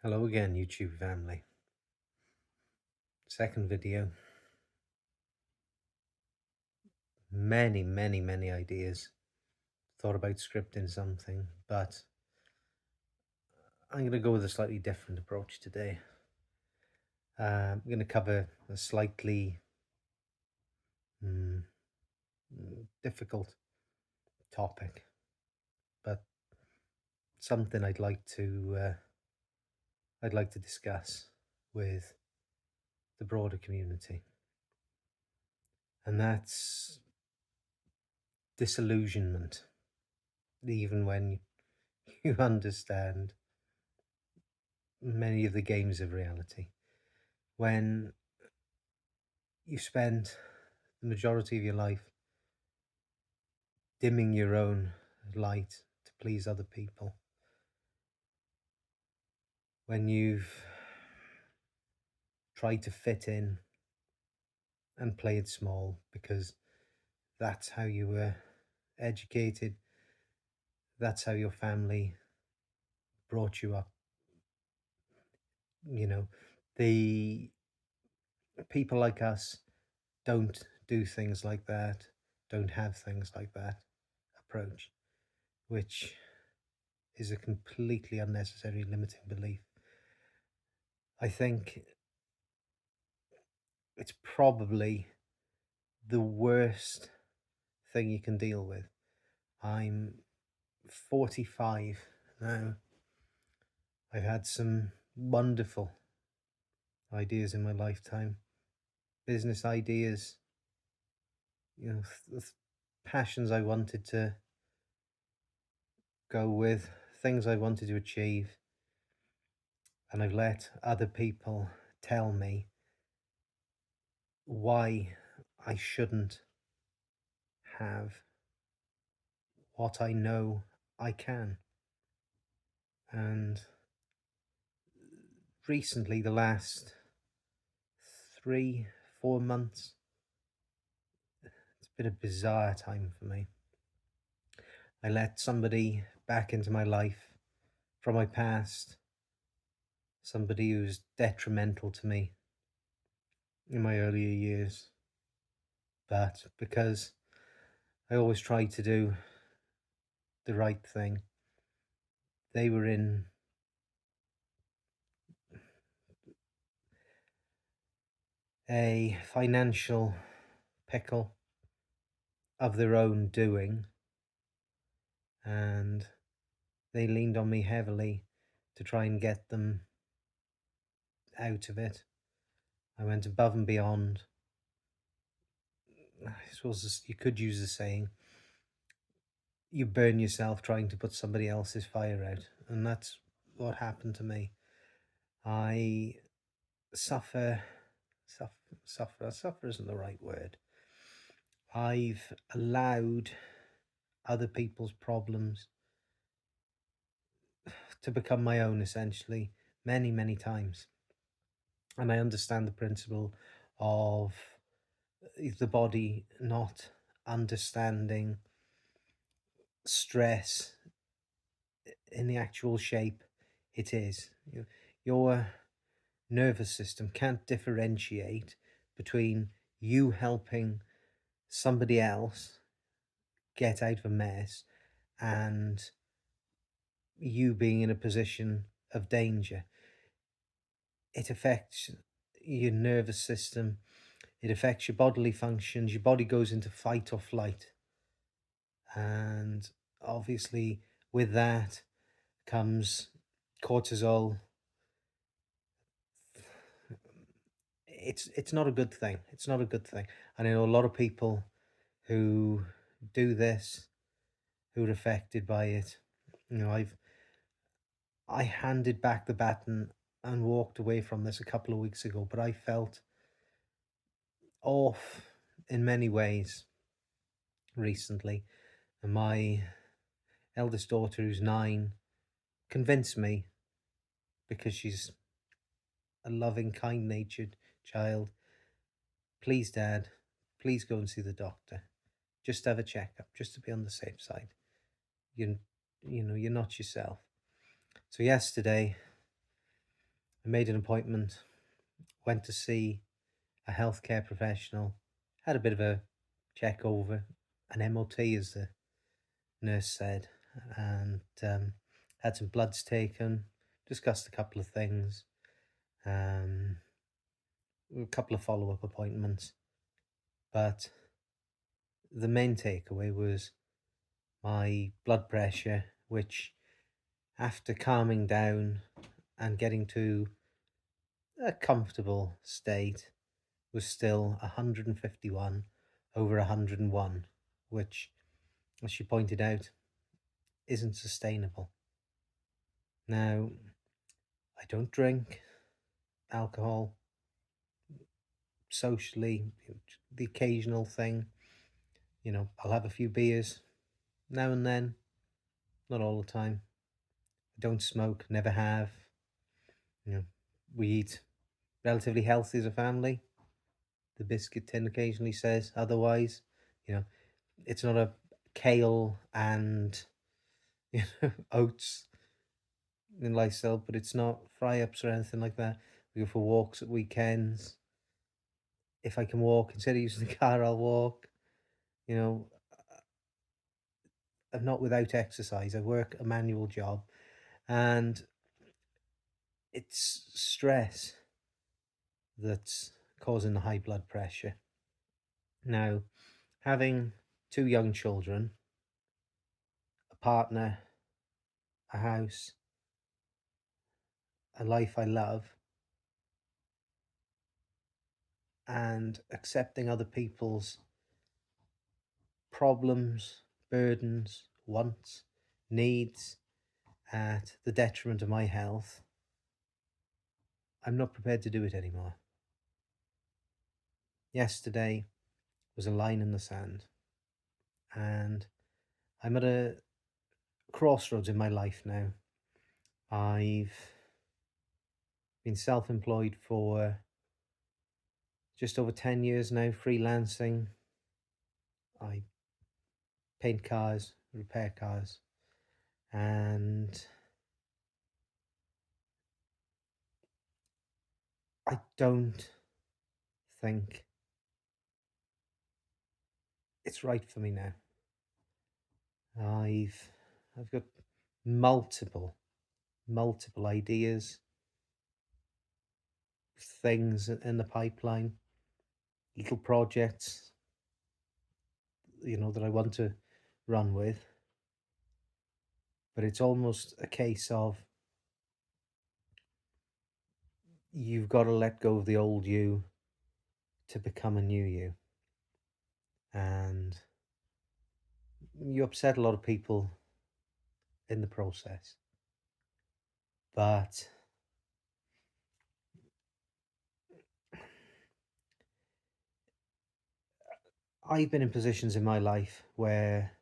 Hello again, YouTube family. Second video. Many ideas. Thought about scripting something, but I'm going to go with a slightly different approach today. I'm going to cover a slightly difficult topic, but something I'd like to discuss with the broader community, and that's disillusionment. Even when you understand many of the games of reality, when you spend the majority of your life dimming your own light to please other people, when you've tried to fit in and play it small because that's how you were educated, that's how your family brought you up. The people like us don't do things like that, don't have things like that approach, which is a completely unnecessary limiting belief. I think it's probably the worst thing you can deal with. I'm 45 now. I've had some wonderful ideas in my lifetime, business ideas, passions I wanted to go with, things I wanted to achieve, and I've let other people tell me why I shouldn't have what I know I can. And recently, the last 3-4 months, it's been a bizarre time for me. I let somebody back into my life from my past, somebody who's detrimental to me in my earlier years. But because I always tried to do the right thing, they were in a financial pickle of their own doing, and they leaned on me heavily to try and get them out of it. I went above and beyond. I suppose you could use the saying, you burn yourself trying to put somebody else's fire out, and that's what happened to me. I suffer isn't the right word. I've allowed other people's problems to become my own, essentially, many times. And I understand the principle of the body not understanding stress in the actual shape it is. Your nervous system can't differentiate between you helping somebody else get out of a mess and you being in a position of danger. It affects your nervous system, it affects your bodily functions. Your body goes into fight or flight, and obviously with that comes cortisol. It's not a good thing. It's not a good thing. And I know a lot of people who do this, who are affected by it. I handed back the baton and walked away from this a couple of weeks ago, but I felt off in many ways recently. And my eldest daughter, who's 9, convinced me, because she's a loving, kind-natured child, please, Dad, please go and see the doctor. Just have a checkup, just to be on the safe side. You're not yourself. So yesterday, I made an appointment, went to see a healthcare professional, had a bit of a check over, an MOT, as the nurse said, and had some bloods taken, discussed a couple of things, um, a couple of follow up appointments. But the main takeaway was my blood pressure, which, after calming down and getting to a comfortable state, was still 151 over 101, which, as she pointed out, isn't sustainable. Now, I don't drink alcohol socially, the occasional thing. I'll have a few beers now and then, not all the time. I don't smoke, never have. You know, we eat relatively healthy as a family. The biscuit tin occasionally says otherwise. You know, it's not a kale and oats in lifestyle, but it's not fry ups or anything like that. We go for walks at weekends. If I can walk instead of using the car, I'll walk. You know, I'm not without exercise. I work a manual job, and it's stress that's causing the high blood pressure. Now, having two young children, a partner, a house, a life I love, and accepting other people's problems, burdens, wants, needs at the detriment of my health, I'm not prepared to do it anymore. Yesterday was a line in the sand, and I'm at a crossroads in my life now. I've been self employed for just over 10 years now, freelancing. I paint cars, repair cars, and I don't think it's right for me now. I've got multiple ideas, things in the pipeline, little projects, that I want to run with. But it's almost a case of you've got to let go of the old you to become a new you. And you upset a lot of people in the process. But I've been in positions in my life where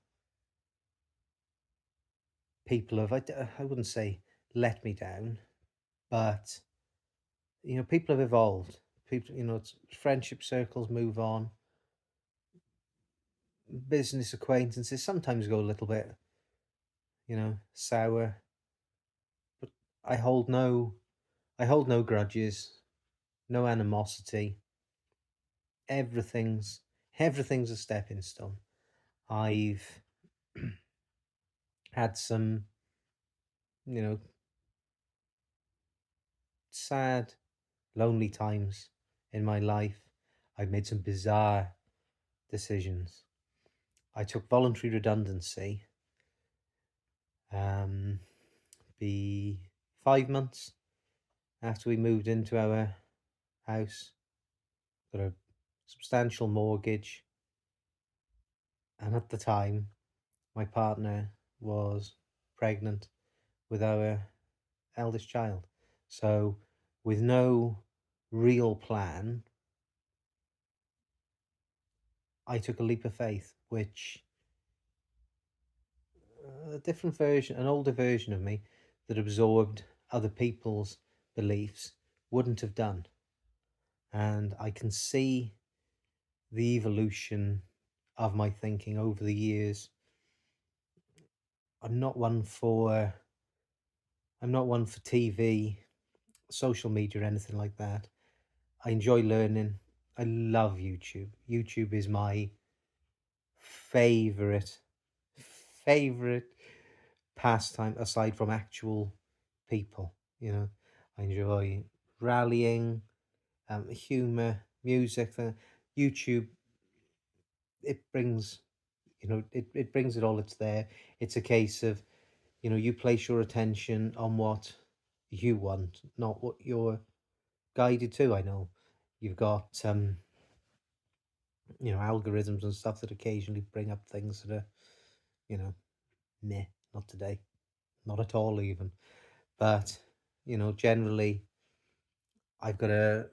people have, I wouldn't say let me down, but, people have evolved. People, friendship circles move on, business acquaintances sometimes go a little bit, sour, but I hold no, I hold no grudges, no animosity. Everything's, everything's a stepping stone. I've had some, you know, sad, lonely times in my life. I've made some bizarre decisions. I took voluntary redundancy, um, be 5 months after we moved into our house. Got a substantial mortgage, and at the time, my partner was pregnant with our eldest child. So, with no real plan, I took a leap of faith, which a different version, an older version of me that absorbed other people's beliefs wouldn't have done. And I can see the evolution of my thinking over the years. I'm not one for I'm not one for TV social media or anything like that. I enjoy learning. I love YouTube. YouTube is my favorite favorite pastime aside from actual people. You know, I enjoy rallying, humor, music. YouTube, it brings, it brings it all. It's there. It's a case of, you place your attention on what you want, not what you're guided to. I know you've got algorithms and stuff that occasionally bring up things that are, you know, meh, not today, not at all even. But, generally I've got a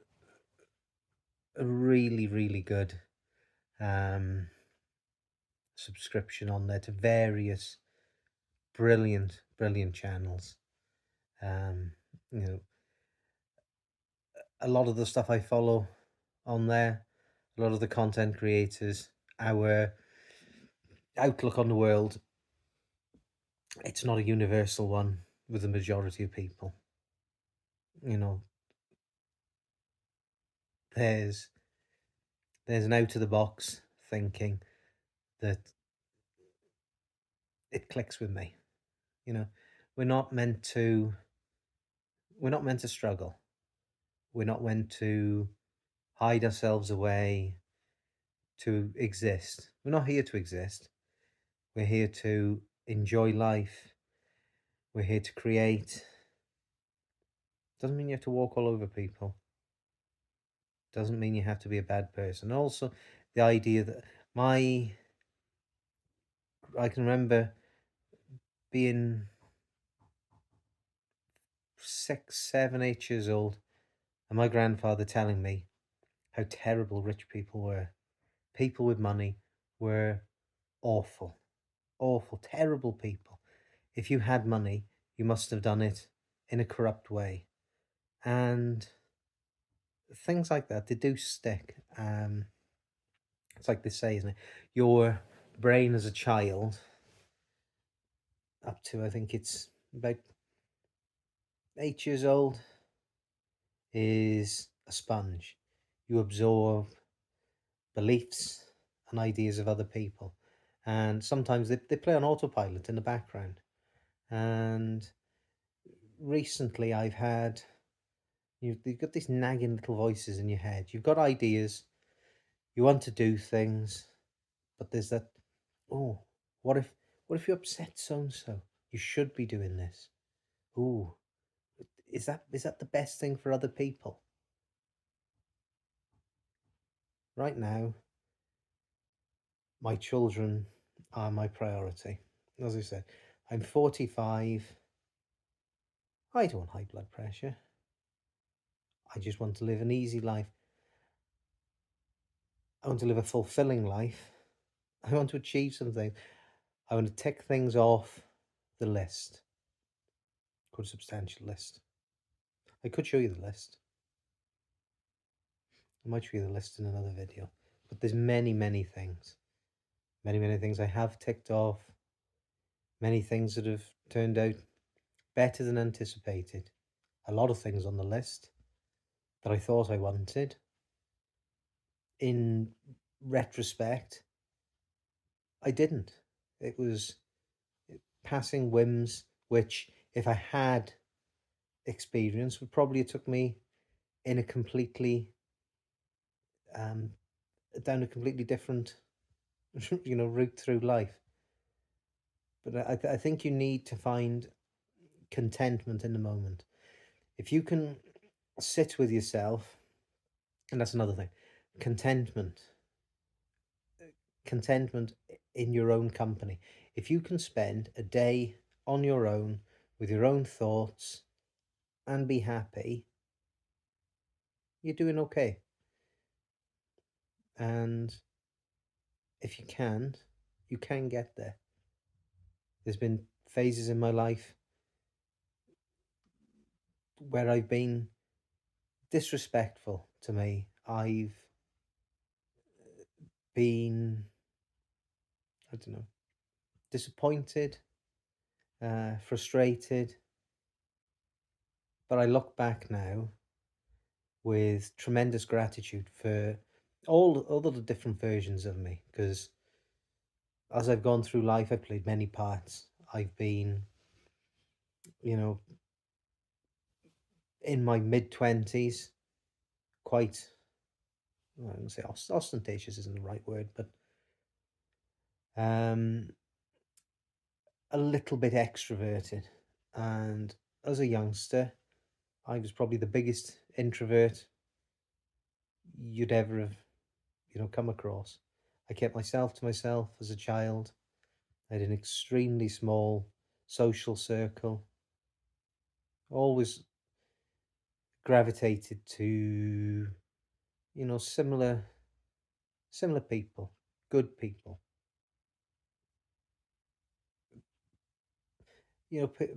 really, really good um subscription on there to various brilliant, brilliant channels. Um, you know, a lot of the stuff I follow on there, a lot of the content creators, our outlook on the world, it's not a universal one with the majority of people. You know, there's there's an out of the box thinking that it clicks with me. You know, we're not meant to we're not meant to struggle. We're not meant to hide ourselves away to exist. We're not here to exist. We're here to enjoy life. We're here to create. Doesn't mean you have to walk all over people. Doesn't mean you have to be a bad person. Also, the idea that my I can remember being 6, 7, 8 years old, and my grandfather telling me how terrible rich people were. People with money were awful, awful, terrible people. If you had money, you must have done it in a corrupt way. And things like that, they do stick. It's like they say, isn't it? Your brain as a child, up to I think it's about 8 years old, is a sponge. You absorb beliefs and ideas of other people. And sometimes they play on autopilot in the background. And recently I've had, you've got these nagging little voices in your head. You've got ideas, you want to do things, but there's that, oh, what if what if you upset so and so? You should be doing this. Ooh, is that the best thing for other people? Right now, my children are my priority. As I said, I'm 45. I don't want high blood pressure. I just want to live an easy life. I want to live a fulfilling life. I want to achieve something. I want to tick things off the list. Quite a substantial list. I could show you the list. I might show you the list in another video. But there's many, many things. Many, many things I have ticked off. Many things that have turned out better than anticipated. A lot of things on the list that I thought I wanted. In retrospect, I didn't. It was passing whims, which, if I had experience, would probably have took me in a completely um, down a completely different route through life. But I think you need to find contentment in the moment. If you can sit with yourself, and that's another thing, contentment, contentment in your own company. If you can spend a day on your own with your own thoughts and be happy, you're doing okay. And if you can get there. There's been phases in my life where I've been disrespectful to me. I've been, I don't know, disappointed, frustrated, But I look back now with tremendous gratitude for all the different versions of me, because as I've gone through life, I've played many parts. I've been, you know, in my mid 20s, quite, well, I'm gonna say ostentatious isn't the right word, but um, a little bit extroverted. And as a youngster, I was probably the biggest introvert you'd ever have, come across. I kept myself to myself as a child. I had an extremely small social circle. Always gravitated to, similar people, good people.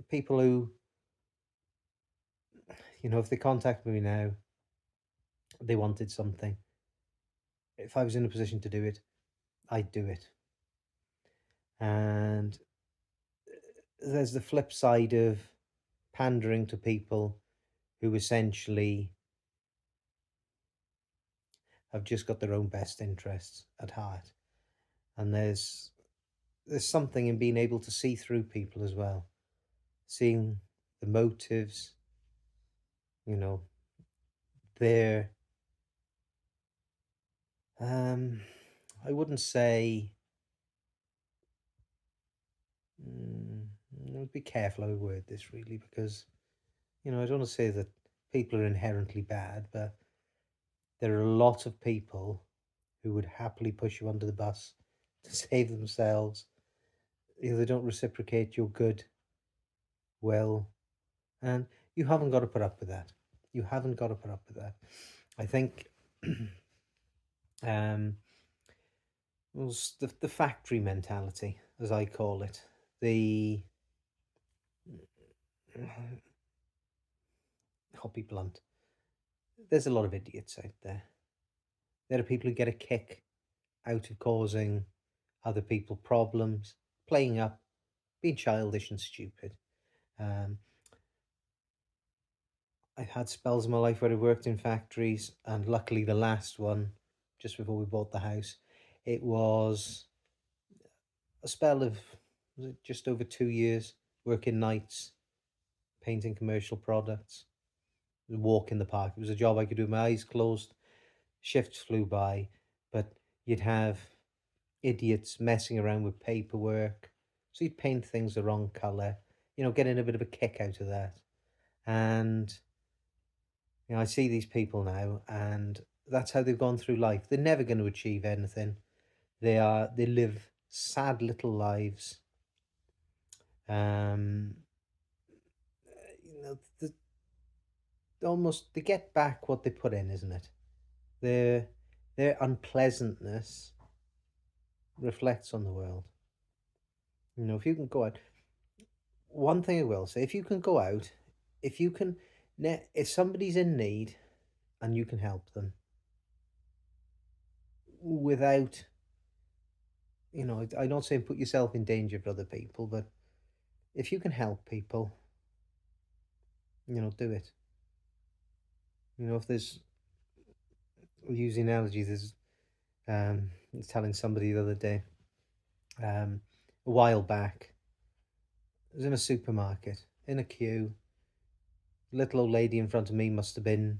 People who, if they contact me now, they wanted something. If I was in a position to do it, I'd do it. And there's the flip side of pandering to people who essentially have just got their own best interests at heart. And there's something in being able to see through people as well, seeing the motives, you know, their um I wouldn't say I'd be careful how I word this really, because I don't want to say that people are inherently bad, but there are a lot of people who would happily push you under the bus to save themselves. They don't reciprocate your good will, and you haven't got to put up with that. You haven't got to put up with that. I think um, was the factory mentality, as I call it. The I'll be blunt. There's a lot of idiots out there. There are people who get a kick out of causing other people problems, playing up, being childish and stupid. Um, I've had spells in my life where I worked in factories, and luckily the last one, just before we bought the house, it was a spell of, was it just over 2 years, working nights, painting commercial products, walk in the park. It was a job I could do with my eyes closed. Shifts flew by, but you'd have idiots messing around with paperwork. So you'd paint things the wrong colour, getting a bit of a kick out of that. And, I see these people now, and that's how they've gone through life. They're never going to achieve anything. They live sad little lives. Um, the, almost they get back what they put in, isn't it? Their their unpleasantness reflects on the world. If you can go out, one thing I will say, if you can go out, if you can, if somebody's in need and you can help them without, I'm not saying put yourself in danger for other people, but if you can help people, do it. If there's, using analogies, there's, I was telling somebody the other day, a while back, I was in a supermarket, in a queue. Little old lady in front of me must have been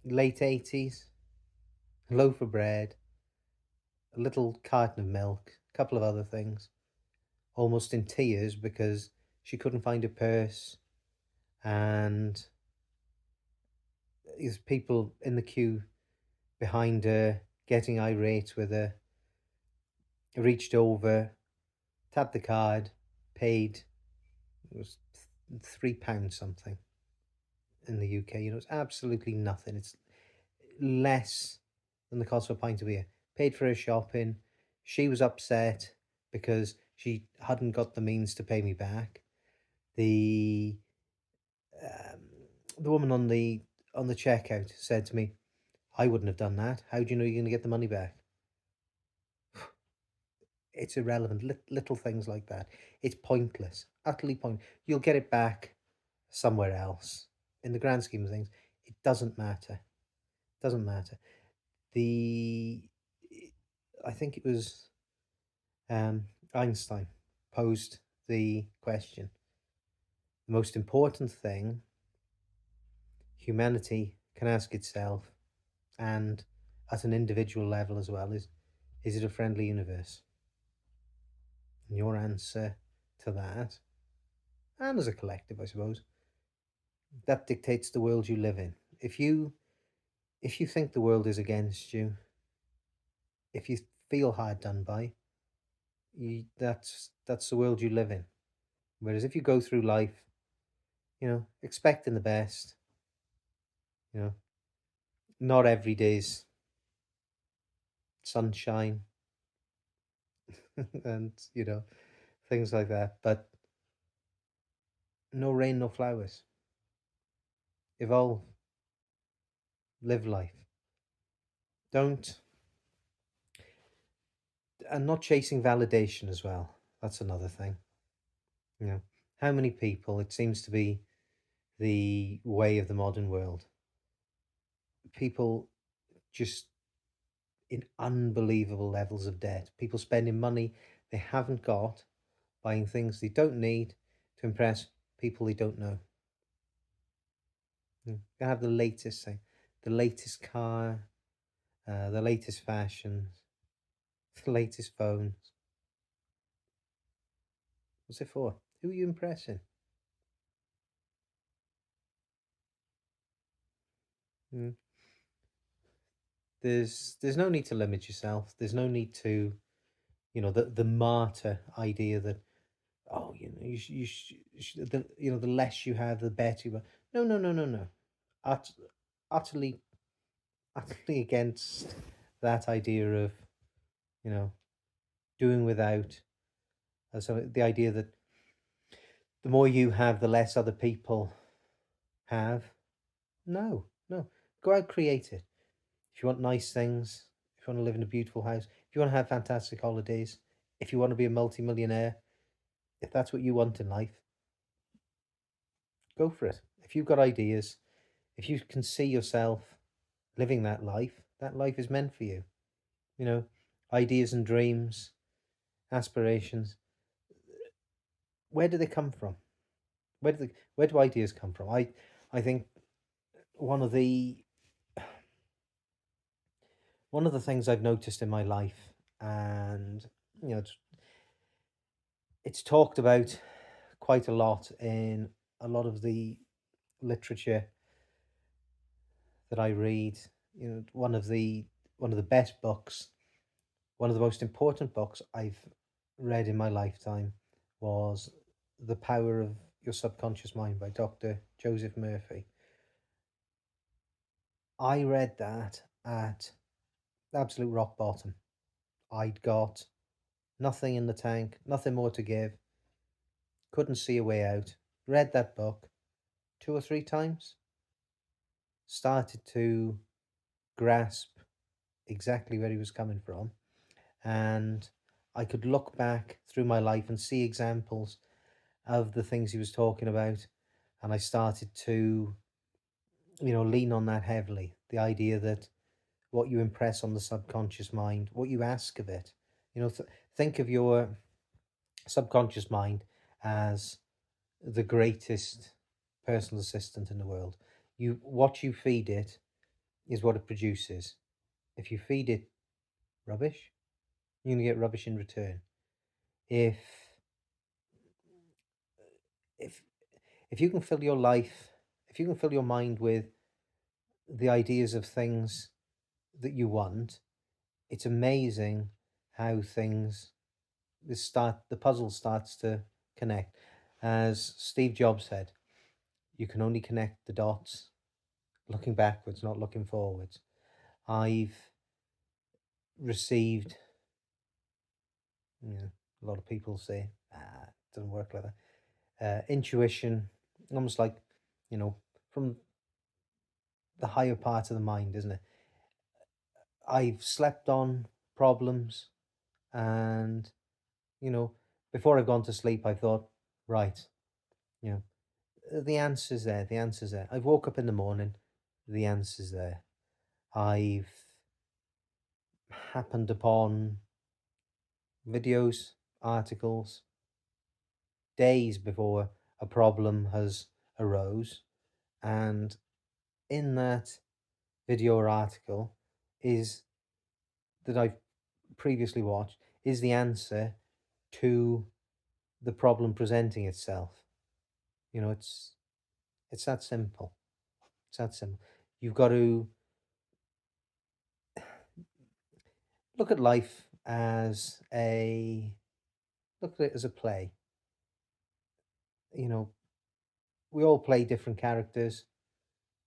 late 80s, a loaf of bread, a little carton of milk, a couple of other things, almost in tears because she couldn't find a purse. And there's people in the queue behind her getting irate with her. I reached over, tapped the card, paid. It was £3 something in the UK. It's absolutely nothing. It's less than the cost of a pint of beer. Paid for her shopping. She was upset because she hadn't got the means to pay me back. The um, the woman on the checkout said to me, "I wouldn't have done that. How do you know you're going to get the money back?" It's irrelevant. Little things like that. It's pointless. Utterly pointless. You'll get it back somewhere else. In the grand scheme of things, it doesn't matter. It doesn't matter. The I think it was Einstein posed the question: the most important thing humanity can ask itself, and at an individual level as well, is it a friendly universe? And your answer to that, and as a collective, I suppose, that dictates the world you live in. If you think the world is against you, if you feel hard done by, that's the world you live in. Whereas if you go through life, expecting the best, you know, not every day's sunshine, and things like that. But no rain, no flowers. Evolve, live life. Don't And not chasing validation as well. That's another thing. You know, how many people, it seems to be the way of the modern world, people just in unbelievable levels of debt, people spending money they haven't got, buying things they don't need to impress people they don't know. They have the latest thing, the latest car, the latest fashions, the latest phones. What's it for? Who are you impressing? Mm. There's no need to limit yourself. There's no need to, the martyr idea that, oh, the less you have, the better you are. No, no, no, no, no. Ut- utterly, utterly against that idea of, you know, doing without. So the idea that the more you have, the less other people have. No, no. Go out, create it. If you want nice things, if you want to live in a beautiful house, if you want to have fantastic holidays, if you want to be a multimillionaire, if that's what you want in life, go for it. If you've got ideas, if you can see yourself living that life is meant for you. You know, ideas and dreams, aspirations. Where do they come from? Where do ideas come from? I think one of the one of the things I've noticed in my life, and it's talked about quite a lot in a lot of the literature that I read. One of the best books, one of the most important books I've read in my lifetime was The Power of Your Subconscious Mind by Dr. Joseph Murphy. I read that at absolute rock bottom. I'd got nothing in the tank, nothing more to give, couldn't see a way out. Read that book 2 or 3 times, started to grasp exactly where he was coming from, and I could look back through my life and see examples of the things he was talking about, and I started to lean on that heavily. The idea that what you impress on the subconscious mind, what you ask of it, think of your subconscious mind as the greatest personal assistant in the world. What you feed it is what it produces. If you feed it rubbish, you're going to get rubbish in return. If if if you can fill your life, if you can fill your mind with the ideas of things that you want, it's amazing how the puzzle starts to connect. As Steve Jobs said, you can only connect the dots looking backwards, not looking forwards. I've received, a lot of people say, it doesn't work like that. Intuition, almost like, from the higher part of the mind, isn't it? I've slept on problems, and, you know, before I've gone to sleep, I thought, right, you know, The answer's there. The answer's there. I've woke up in the morning. The answer's there. I've happened upon videos, articles, days before a problem has arose, and in that video or article is that I've previously watched is the answer to the problem presenting itself. You know, it's that simple. It's that simple. You've got to look at life as a look at it as a play. You know, we all play different characters,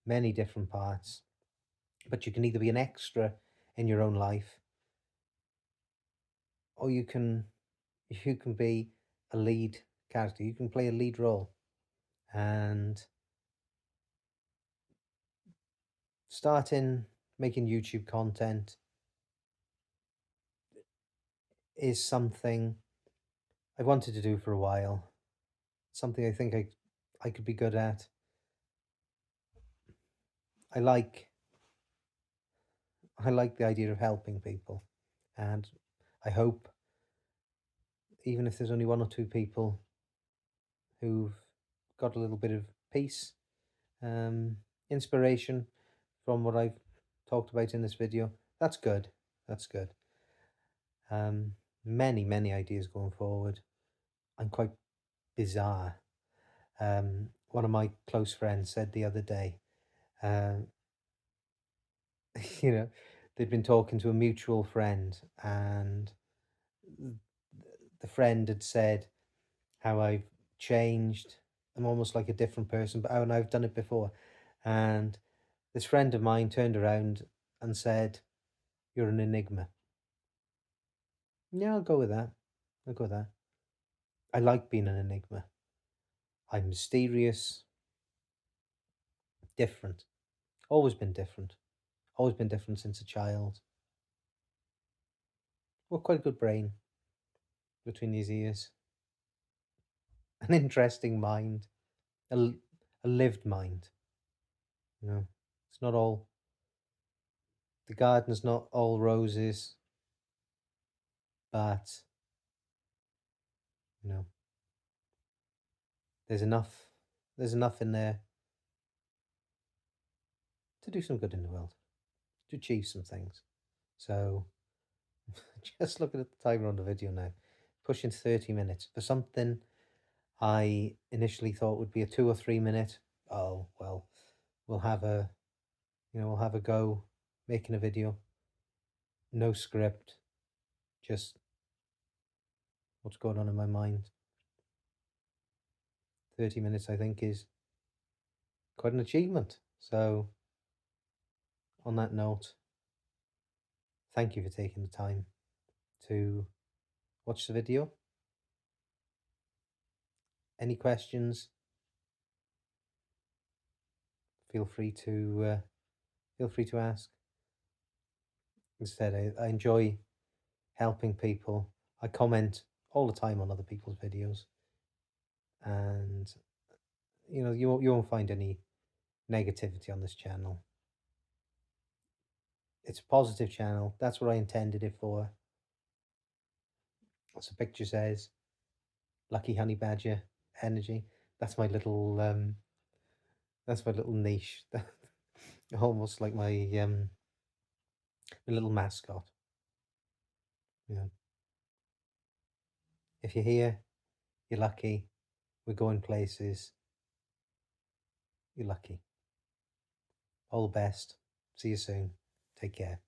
many different parts, but you can either be an extra in your own life, or you can be a lead character. You can play a lead role, and starting making YouTube content is something I've wanted to do for a while. Something I think I could be good at. I like I like the idea of helping people, and I hope even if there's only one or two people who've got a little bit of peace, um, inspiration from what I've talked about in this video, that's good. That's good. Many ideas going forward. I'm quite bizarre. One of my close friends said the other day, um, you know, they'd been talking to a mutual friend, and the friend had said how I've changed. I'm almost like a different person, but I've done it before. And this friend of mine turned around and said, "You're an enigma." Yeah, I'll go with that. I'll go with that. I like being an enigma. I'm mysterious, different. Always been different. Always been different since a child. Well, quite a good brain between these ears. An interesting mind. A lived mind. You know, it's not all, the garden's not all roses, but, you know, there's enough, there's enough in there to do some good in the world, to achieve some things. So, just looking at the timer on the video now, pushing 30 minutes for something I initially thought would be a 2 or 3 minute. Oh, well, we'll have a, we'll have a go making a video. No script, just what's going on in my mind. 30 minutes, I think, is quite an achievement. So, on that note, thank you for taking the time to watch the video. Any questions? Feel free to ask. Instead, I enjoy helping people. I comment all the time on other people's videos, and you won't find any negativity on this channel. It's a positive channel. That's what I intended it for. As the picture says, lucky honey badger energy. That's my little niche. Almost like my little mascot. You know, if you're here, you're lucky. We're going places. You're lucky. All the best. See you soon. Take care.